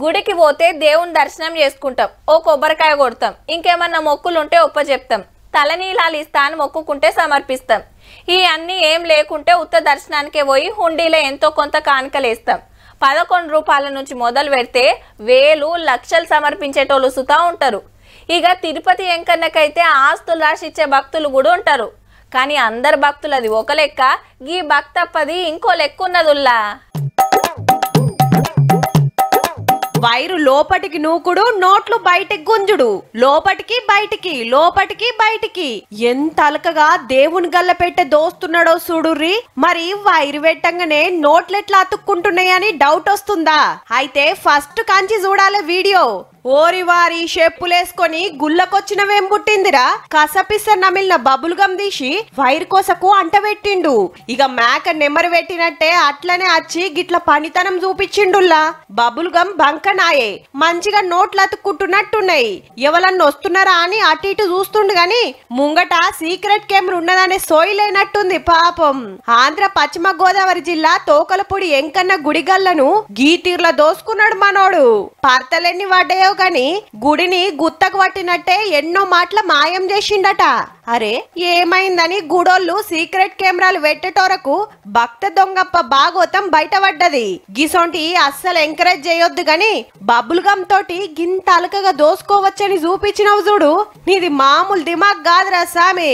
గుడికి పోతే దేవుని దర్శనం చేసుకుంటాం, ఓ కొబ్బరికాయ కొడతాం, ఇంకేమన్నా మొక్కులుంటే ఒప్ప చెప్తాం, తలనీలాలు ఇస్తా అని మొక్కుకుంటే సమర్పిస్తాం. ఈ అన్ని ఏం లేకుంటే ఉత్త దర్శనానికే పోయి హుండీలో ఎంతో కొంత కానుకలేస్తాం. 11 రూపాయల నుంచి మొదలు పెడితే వేలు లక్షలు సమర్పించేటోళ్ళు సుతా ఉంటారు. ఇక తిరుపతి వెంకన్నకైతే ఆస్తులు రాసిచ్చే భక్తులు కూడా ఉంటారు. కానీ అందరు భక్తులు అది ఒక లెక్క, గీ భక్తప్పది ఇంకో లెక్క ఉన్నదుల్లా. వైరు లోపటికి నూకుడు, నోట్లు బయటికి గుంజుడు, లోపటికి బయటికి లోపటికి బయటికి ఎంత అలకగా దేవుని గల్ల పెట్టే దోస్తున్నాడో చూడుర్రి. మరి వైరు పెట్టంగానే నోట్లెట్లా అతుక్కుంటున్నాయని డౌట్ వస్తుందా? అయితే ఫస్ట్ కంచి చూడాలి వీడియో. ఓరి వారి షెప్పులేసుకొని గుళ్ళకొచ్చినవేం పుట్టిందిరా? కసపిస నమిలిన బబుల్ గమ్ తీసి వైర్ కోసకు అంటబెట్టిండు. ఇక మేక నెమ్మరు పెట్టినట్టే అట్లనే వచ్చి గిట్ల పనితనం చూపించిండుల్లా. బబుల్ గమ్ బంకనాయే, మంచిగా నోట్లు అతుక్కుంటున్నట్టున్నాయి. ఎవరన్నా వస్తున్నారా అని అటు ఇటు చూస్తుండు గాని ముంగట సీక్రెట్ కెమెరా ఉన్నదనే సోయిలేనట్టుంది పాపం. ఆంధ్ర పశ్చిమ గోదావరి జిల్లా తోకలపూడి ఎంకన్న గుడిగల్లను గీతీర్ల దోసుకున్నాడు మనోడు. పర్తలెన్ని పడ్డాయో గాని గుడిని గుత్తకు పట్టినట్టే ఎన్నో మాటల మాయం చేసిండట. అరే ఏమైందని గుడోళ్ళు సీక్రెట్ కెమెరాలు పెట్టేటోరకు భక్త దొంగప్ప భాగోతం బయటపడ్డది. గిసొంటి అస్సలు ఎంకరేజ్ చేయొద్దు గాని బబుల్ గమ్ తోటి గింత అలకగా దోసుకోవచ్చని చూపించినవు చూడు, నీది మామూలు దిమాగ్ కాదురా సామి.